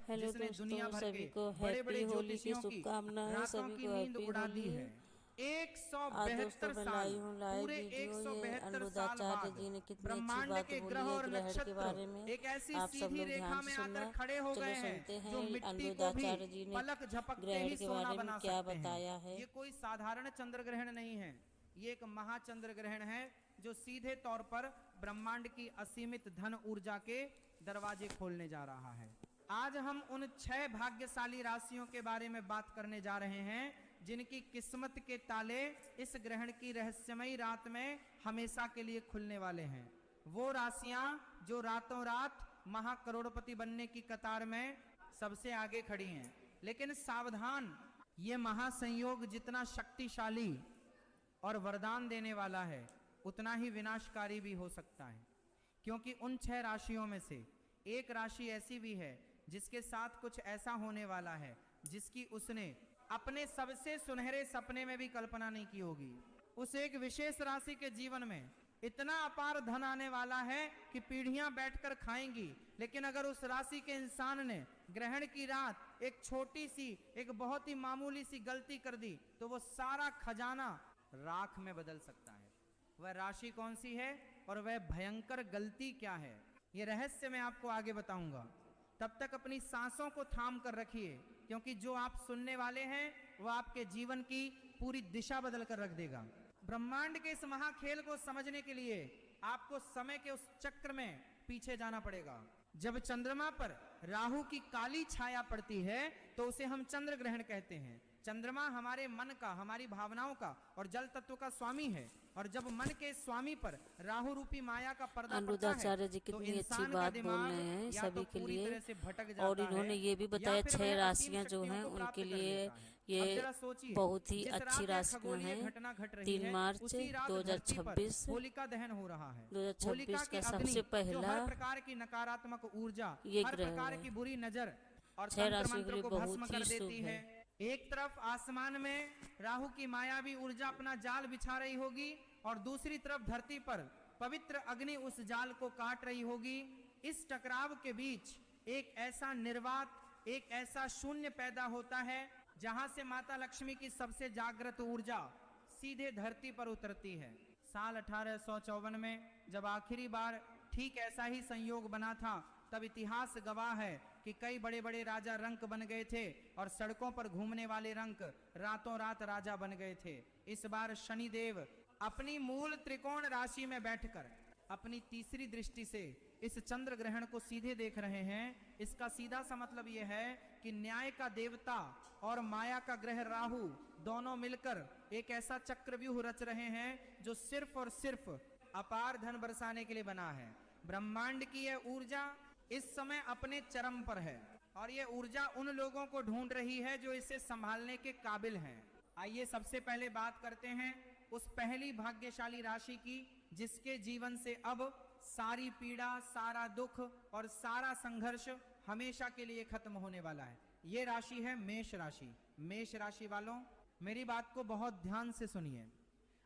Hello जिसने दुनिया दोस्तों, भर सभी के को बड़े हैप्पी बड़े होली की ज्योतिषियों की शुभकामनाएं। रातों सभी की को नींद हैप्पी उड़ा दी होली। है। आज दोस्तों 172 मैं साल, लाई हूँ लाइव पूरे वीडियो। ये 172 साल अनुरुद्धाचार्य बाद जी ने कितनी अच्छी ब्रह्मांड बात के बोली ग्रह है और ग्रहण के नक्षत्र बारे में। एक ऐसी आप सब सीधी लोग रेखा ध्यान से में आकर सुनना। खड़े हो चलो गए हैं सुनते जो हैं मिट्टी को भी अनुरुद्धाचार्य जी ने पलक झपकते ग्रहण ही के सोना बारे में बना क्या सकते हैं। बताया है। ये कोई साधारण चंद्र ग्रहण नहीं है, ये एक महाचंद्र ग्रहण है जो सीधे तौर पर ब्रह्मांड की असीमित धन ऊर्जा के दरवाजे खोलने जा रहा है। आज हम उन 6 भाग्यशाली राशियों के बारे में बात करने जा रहे हैं जिनकी किस्मत के ताले इस ग्रहण की रहस्यमयी रात में हमेशा के लिए खुलने वाले हैं। वो राशियां जो रातों रात महाकरोड़पति बनने की कतार में सबसे आगे खड़ी हैं। लेकिन सावधान, ये महासंयोग जितना शक्तिशाली और वरदान देने वाला है उतना ही विनाशकारी भी हो सकता है, क्योंकि उन 6 राशियों में से एक राशि ऐसी भी है जिसके साथ कुछ ऐसा होने वाला है जिसकी उसने अपने सबसे सुनहरे सपने में भी कल्पना नहीं की होगी। उस एक विशेष राशि के जीवन में इतना अपार धन आने वाला है कि पीढ़ियां बैठकर खाएंगी, लेकिन अगर उस राशि के इंसान ने ग्रहण की रात एक छोटी सी, एक बहुत ही मामूली सी गलती कर दी तो वो सारा खजाना राख में बदल सकता है। वह राशि कौन सी है और वह भयंकर गलती क्या है, ये रहस्य मैं आपको आगे बताऊंगा। तब तक अपनी सांसों को थाम कर रखिए, क्योंकि जो आप सुनने वाले हैं वह आपके जीवन की पूरी दिशा बदल कर रख देगा। ब्रह्मांड के इस महाखेल को समझने के लिए आपको समय के उस चक्र में पीछे जाना पड़ेगा। जब चंद्रमा पर राहु की काली छाया पड़ती है तो उसे हम चंद्र ग्रहण कहते हैं। चंद्रमा हमारे मन का, हमारी भावनाओं का और जल तत्व का स्वामी है, और जब मन के स्वामी पर राहु रूपी माया का पर्दा पड़ता है अनुरुद्धाचार्य जी तो कितनी अच्छी इंसान का बात बोल दिमाग रहे हैं या सभी तो के पूरी लिए। तरह से भटक जाता और इन्होंने ये भी है या बताया फिर 6 वह असीम राशियां जो शक्तियों हैं को उनके प्राप्त कर लिए लेता है। अब ये जरा सोचिए, बहुत ही जिस अच्छी रात यह राशियां खगोलीय हैं। घटना घट रही 3 है मार्च उसी रात धरती पर 2026 होलिका दहन हो रहा है। 2026 की का अग्नि सबसे जो पहला हर प्रकार की नकारात्मक ऊर्जा, ये हर ग्रहण प्रकार है। की बुरी नजर और 6 तंत्र राशियों के मंत्र लिए को भस्म बहुत कर ही देती शुभ है। है। एक तरफ आसमान में राहु की मायावी ऊर्जा अपना जाल बिछा रही होगी और दूसरी तरफ धरती पर पवित्र अग्नि उस जाल को काट रही होगी। इस टकराव के बीच एक ऐसा निर्वात, एक ऐसा शून्य पैदा होता है जहां से माता लक्ष्मी की सबसे जागृत ऊर्जा सीधे धरती पर उतरती है। साल 1854 में जब आखिरी बार ठीक ऐसा ही संयोग बना था, तब इतिहास गवाह है कि कई बड़े बड़े राजा रंक बन गए थे और सड़कों पर घूमने वाले रंक रातों रात राजा बन गए थे। इस बार शनिदेव अपनी मूल त्रिकोण राशि में बैठकर अपनी तीसरी दृष्टि से इस चंद्र ग्रहण को सीधे देख रहे हैं। इसका सीधा सा मतलब यह है कि न्याय का देवता और माया का ग्रह राहु दोनों मिलकर एक ऐसा चक्रव्यूह रच रहे हैं जो सिर्फ और सिर्फ अपार धन बरसाने के लिए बना है। ब्रह्मांड की यह ऊर्जा इस समय अपने चरम पर है और यह ऊर्जा उन लोगों को ढूंढ रही है जो इसे संभालने के काबिल हैं। आइए सबसे पहले बात करते हैं उस पहली भाग्यशाली राशि की जिसके जीवन से अब सारी पीड़ा, सारा दुख और सारा संघर्ष हमेशा के लिए खत्म होने वाला है। ये राशि है मेष राशि। मेष राशि वालों, मेरी बात को बहुत ध्यान से सुनिए।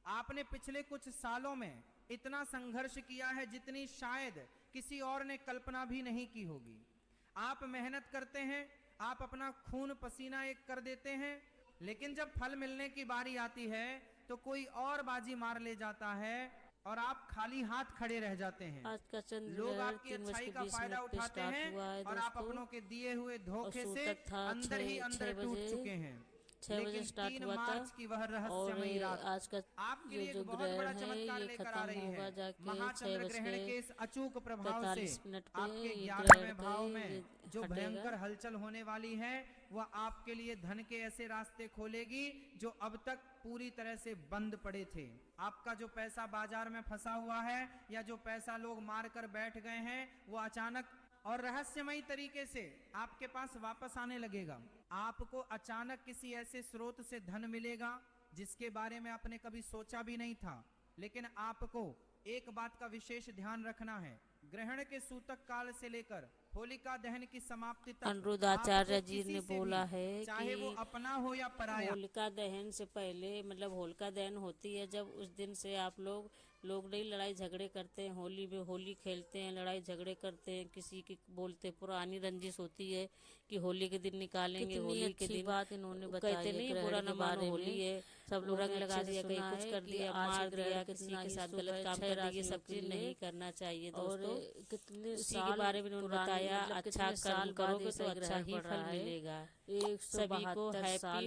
आपने पिछले कुछ सालों में इतना संघर्ष किया है जितनी शायद किसी और ने कल्पना भी नहीं की होगी। आप मेहनत करते हैं, आप अपना खून पसीना एक कर देते हैं, लेकिन जब फल मिलने की बारी आती है तो कोई और बाजी मार ले जाता है और आप खाली हाथ खड़े रह जाते हैं। आज का चंद्र लोग आपकी अच्छाई का फायदा उठाते हैं और आप अपनों के दिए हुए धोखे से अंदर ही अंदर टूट चुके हैं। 6 बजे स्टार्ट हुआ था की वह और रहस्यमयी रात आज का आपके लिए जो एक बहुत ग्रहण बड़ा है चमत्कार ये लेकर आ खत्म रही होगा है। जाके 6 महाचंद्र बज ग्रहण के के इस अचूक प्रभाव से 45 मिनट पे आपके ये 11वें ग्रहण भाव पे में ये जो हटेगा। भयंकर हलचल होने वाली है वह आपके लिए धन के ऐसे रास्ते खोलेगी जो अब तक पूरी तरह से बंद पड़े थे। आपका जो पैसा बाजार में फंसा हुआ है या जो पैसा लोग मार कर बैठ गए हैं वो अचानक और रहस्यमयी तरीके से आपके पास वापस आने लगेगा। आपको अचानक किसी ऐसे स्रोत से धन मिलेगा जिसके बारे में आपने कभी सोचा भी नहीं था। लेकिन आपको एक बात का विशेष ध्यान रखना है, ग्रहण के सूतक काल से लेकर होलिका दहन की समाप्ति तक अनुरुद्धाचार्य जी किसी ने से बोला भी, है चाहे वो कि अपना हो या पराया, होलिका दहन से पहले मतलब होलिका दहन होती है जब उस दिन से आप लोग लोग नहीं लड़ाई झगड़े करते हैं, होली में होली खेलते हैं, लड़ाई झगड़े करते हैं, किसी की बोलते पुरानी रंजिश होती है कि होली के दिन निकालेंगे, होली के दिन बात इन्होंने बताई कहते है नहीं ग्रहण बुरा के न मानो, बारे होली में। है, सब रंग लोगों ने लगा अच्छे दिया, से कहीं सुना कुछ है कर कि दिया, आज मार ग्रहण दिया, किसी कितना के ही साथ शुभ गलत है काम 6 कर दिया, ये राशियों सब के चीज लिए। नहीं करना चाहिए और दोस्तों। कितने उसी के साल बारे में उन्होंने पुराने, बताया, मतलब अच्छा कितने साल कर्म बाद करोगे ऐसा तो अच्छा ग्रहण ही पड़ फल रहा है। मिलेगा। सभी को 172 हैप्पी साल